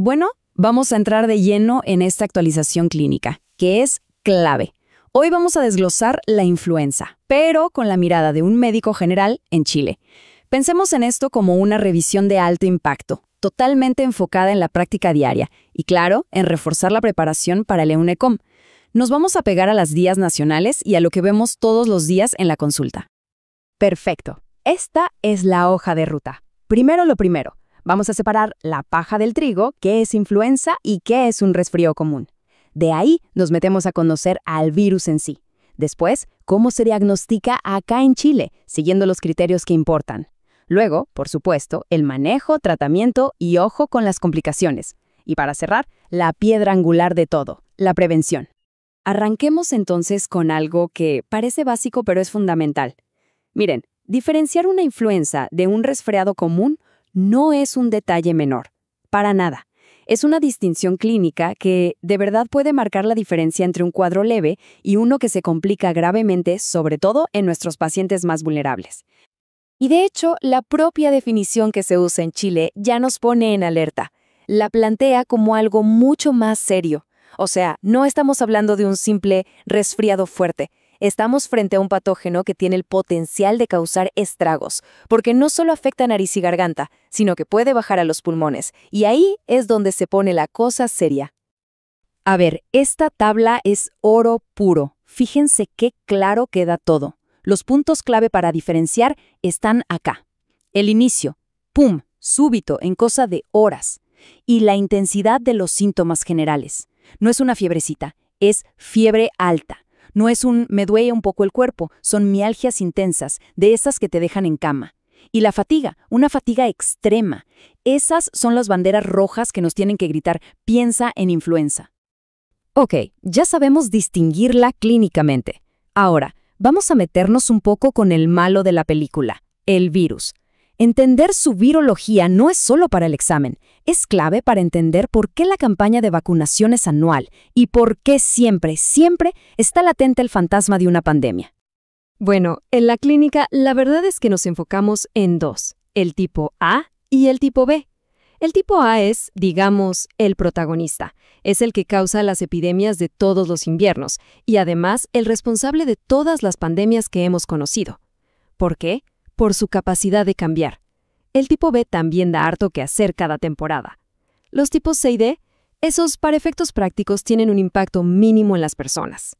Bueno, vamos a entrar de lleno en esta actualización clínica, que es clave. Hoy vamos a desglosar la influenza, pero con la mirada de un médico general en Chile. Pensemos en esto como una revisión de alto impacto, totalmente enfocada en la práctica diaria y, claro, en reforzar la preparación para el EUNECOM. Nos vamos a pegar a las guías nacionales y a lo que vemos todos los días en la consulta. Perfecto. Esta es la hoja de ruta. Primero lo primero. Vamos a separar la paja del trigo, qué es influenza y qué es un resfrío común. De ahí nos metemos a conocer al virus en sí. Después, cómo se diagnostica acá en Chile, siguiendo los criterios que importan. Luego, por supuesto, el manejo, tratamiento y ojo con las complicaciones. Y para cerrar, la piedra angular de todo, la prevención. Arranquemos entonces con algo que parece básico pero es fundamental. Miren, diferenciar una influenza de un resfriado común no es un detalle menor, para nada. Es una distinción clínica que de verdad puede marcar la diferencia entre un cuadro leve y uno que se complica gravemente, sobre todo en nuestros pacientes más vulnerables. Y de hecho, la propia definición que se usa en Chile ya nos pone en alerta. La plantea como algo mucho más serio. O sea, no estamos hablando de un simple resfriado fuerte. Estamos frente a un patógeno que tiene el potencial de causar estragos, porque no solo afecta a nariz y garganta, sino que puede bajar a los pulmones, y ahí es donde se pone la cosa seria. A ver, esta tabla es oro puro. Fíjense qué claro queda todo. Los puntos clave para diferenciar están acá. El inicio, ¡pum!, súbito, en cosa de horas. Y la intensidad de los síntomas generales. No es una fiebrecita, es fiebre alta. No es un me duele un poco el cuerpo, son mialgias intensas, de esas que te dejan en cama. Y la fatiga, una fatiga extrema. Esas son las banderas rojas que nos tienen que gritar, piensa en influenza. Ok, ya sabemos distinguirla clínicamente. Ahora, vamos a meternos un poco con el malo de la película, el virus. Entender su virología no es solo para el examen, es clave para entender por qué la campaña de vacunación es anual y por qué siempre está latente el fantasma de una pandemia. Bueno, en la clínica la verdad es que nos enfocamos en dos, el tipo A y el tipo B. El tipo A es, digamos, el protagonista. Es el que causa las epidemias de todos los inviernos y además el responsable de todas las pandemias que hemos conocido. ¿Por qué? Por su capacidad de cambiar. El tipo B también da harto que hacer cada temporada. Los tipos C y D, esos para efectos prácticos tienen un impacto mínimo en las personas.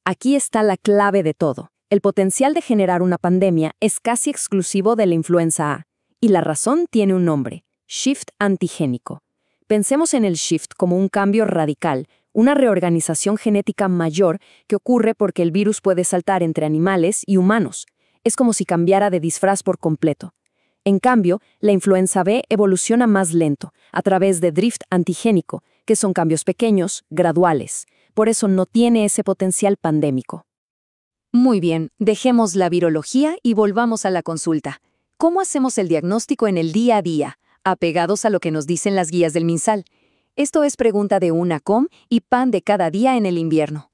Aquí está la clave de todo. El potencial de generar una pandemia es casi exclusivo de la influenza A, y la razón tiene un nombre, shift antigénico. Pensemos en el shift como un cambio radical, una reorganización genética mayor que ocurre porque el virus puede saltar entre animales y humanos. Es como si cambiara de disfraz por completo. En cambio, la influenza B evoluciona más lento, a través de drift antigénico, que son cambios pequeños, graduales. Por eso no tiene ese potencial pandémico. Muy bien, dejemos la virología y volvamos a la consulta. ¿Cómo hacemos el diagnóstico en el día a día, apegados a lo que nos dicen las guías del MinSal? Esto es pregunta de UNACOM y pan de cada día en el invierno.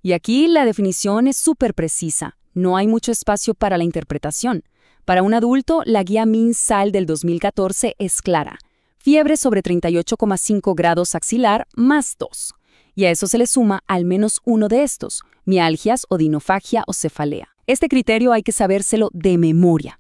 Y aquí la definición es súper precisa. No hay mucho espacio para la interpretación. Para un adulto, la guía MinSal del 2014 es clara. Fiebre sobre 38,5 grados axilar más tos. Y a eso se le suma al menos uno de estos, mialgias, odinofagia o cefalea. Este criterio hay que sabérselo de memoria.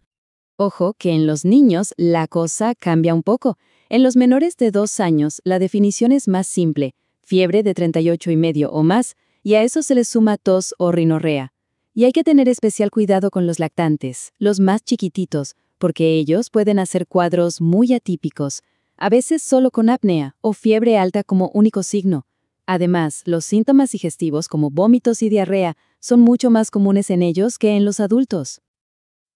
Ojo que en los niños la cosa cambia un poco. En los menores de 2 años la definición es más simple, fiebre de 38,5 o más, y a eso se le suma tos o rinorrea. Y hay que tener especial cuidado con los lactantes, los más chiquititos, porque ellos pueden hacer cuadros muy atípicos, a veces solo con apnea o fiebre alta como único signo. Además, los síntomas digestivos como vómitos y diarrea son mucho más comunes en ellos que en los adultos.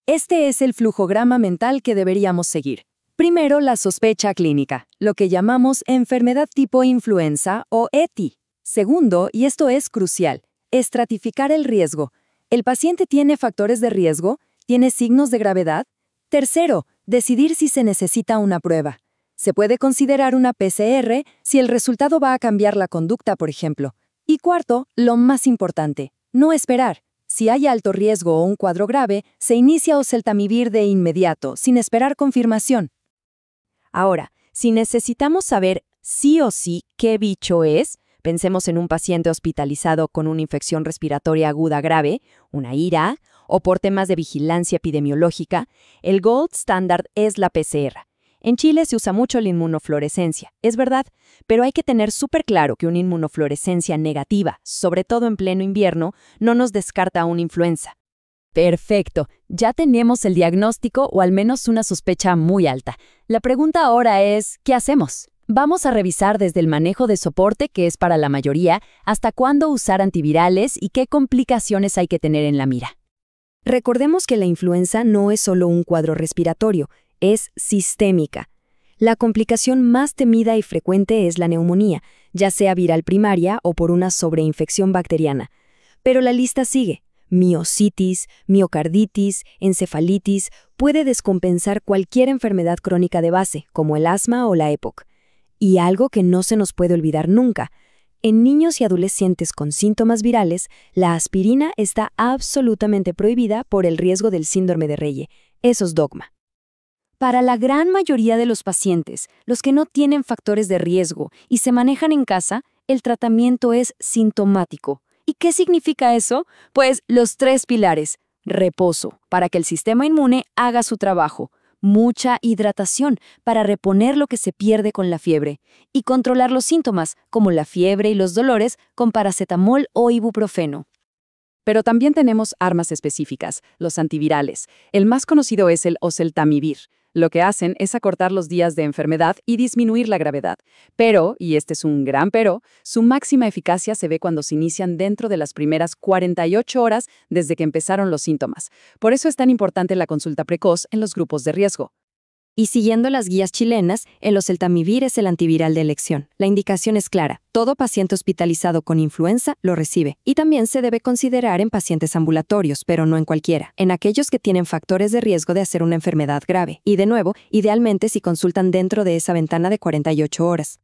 Este es el flujograma mental que deberíamos seguir. Primero, la sospecha clínica, lo que llamamos enfermedad tipo influenza o ETI. Segundo, y esto es crucial, estratificar el riesgo. ¿El paciente tiene factores de riesgo? ¿Tiene signos de gravedad? Tercero, decidir si se necesita una prueba. Se puede considerar una PCR si el resultado va a cambiar la conducta, por ejemplo. Y cuarto, lo más importante, no esperar. Si hay alto riesgo o un cuadro grave, se inicia oseltamivir de inmediato, sin esperar confirmación. Ahora, Si necesitamos saber sí o sí qué bicho es, pensemos en un paciente hospitalizado con una infección respiratoria aguda grave, una IRA, o por temas de vigilancia epidemiológica, el gold standard es la PCR. En Chile se usa mucho la inmunofluorescencia, es verdad, pero hay que tener súper claro que una inmunofluorescencia negativa, sobre todo en pleno invierno, no nos descarta una influenza. Perfecto, ya tenemos el diagnóstico o al menos una sospecha muy alta. La pregunta ahora es, ¿qué hacemos? Vamos a revisar desde el manejo de soporte, que es para la mayoría, hasta cuándo usar antivirales y qué complicaciones hay que tener en la mira. Recordemos que la influenza no es solo un cuadro respiratorio, es sistémica. La complicación más temida y frecuente es la neumonía, ya sea viral primaria o por una sobreinfección bacteriana. Pero la lista sigue. Miositis, miocarditis, encefalitis, puede descompensar cualquier enfermedad crónica de base, como el asma o la EPOC. Y algo que no se nos puede olvidar nunca. En niños y adolescentes con síntomas virales, la aspirina está absolutamente prohibida por el riesgo del síndrome de Reye. Eso es dogma. Para la gran mayoría de los pacientes, los que no tienen factores de riesgo y se manejan en casa, el tratamiento es sintomático. ¿Y qué significa eso? Pues los 3 pilares. Reposo, para que el sistema inmune haga su trabajo. Mucha hidratación, para reponer lo que se pierde con la fiebre. Y controlar los síntomas, como la fiebre y los dolores, con paracetamol o ibuprofeno. Pero también tenemos armas específicas, los antivirales. El más conocido es el oseltamivir. Lo que hacen es acortar los días de enfermedad y disminuir la gravedad. Pero, y este es un gran pero, su máxima eficacia se ve cuando se inician dentro de las primeras 48 horas desde que empezaron los síntomas. Por eso es tan importante la consulta precoz en los grupos de riesgo. Y siguiendo las guías chilenas, el oseltamivir es el antiviral de elección. La indicación es clara. Todo paciente hospitalizado con influenza lo recibe. Y también se debe considerar en pacientes ambulatorios, pero no en cualquiera. En aquellos que tienen factores de riesgo de hacer una enfermedad grave. Y de nuevo, idealmente si consultan dentro de esa ventana de 48 horas.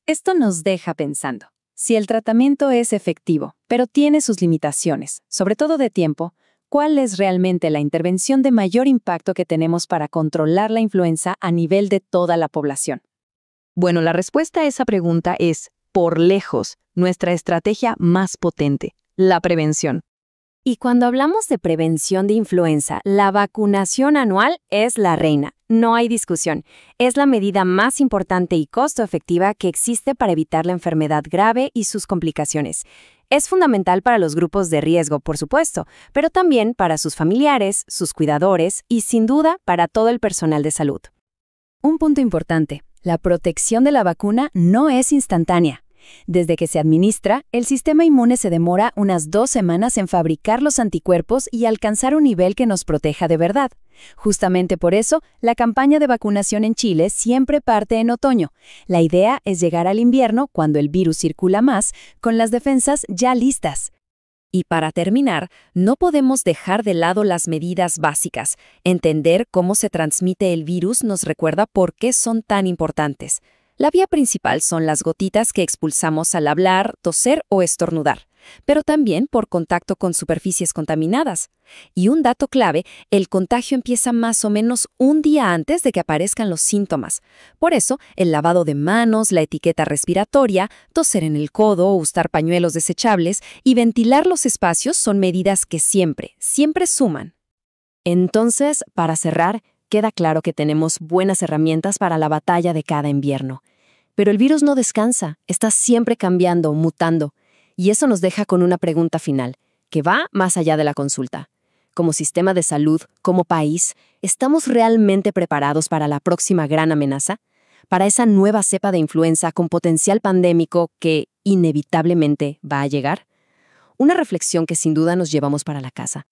Esto nos deja pensando. Si el tratamiento es efectivo, pero tiene sus limitaciones, sobre todo de tiempo, ¿cuál es realmente la intervención de mayor impacto que tenemos para controlar la influenza a nivel de toda la población? Bueno, la respuesta a esa pregunta es, por lejos, nuestra estrategia más potente, la prevención. Y cuando hablamos de prevención de influenza, la vacunación anual es la reina. No hay discusión. Es la medida más importante y costo efectiva que existe para evitar la enfermedad grave y sus complicaciones. Es fundamental para los grupos de riesgo, por supuesto, pero también para sus familiares, sus cuidadores y, sin duda, para todo el personal de salud. Un punto importante, la protección de la vacuna no es instantánea. Desde que se administra, el sistema inmune se demora unas 2 semanas en fabricar los anticuerpos y alcanzar un nivel que nos proteja de verdad. Justamente por eso, la campaña de vacunación en Chile siempre parte en otoño. La idea es llegar al invierno, cuando el virus circula más, con las defensas ya listas. Y para terminar, no podemos dejar de lado las medidas básicas. Entender cómo se transmite el virus nos recuerda por qué son tan importantes. La vía principal son las gotitas que expulsamos al hablar, toser o estornudar, pero también por contacto con superficies contaminadas. Y un dato clave, el contagio empieza más o menos un día antes de que aparezcan los síntomas. Por eso, el lavado de manos, la etiqueta respiratoria, toser en el codo, usar pañuelos desechables y ventilar los espacios son medidas que siempre suman. Entonces, para cerrar, queda claro que tenemos buenas herramientas para la batalla de cada invierno. Pero el virus no descansa, está siempre cambiando, mutando. Y eso nos deja con una pregunta final, que va más allá de la consulta. Como sistema de salud, como país, ¿estamos realmente preparados para la próxima gran amenaza? ¿Para esa nueva cepa de influenza con potencial pandémico que inevitablemente va a llegar? Una reflexión que sin duda nos llevamos para la casa.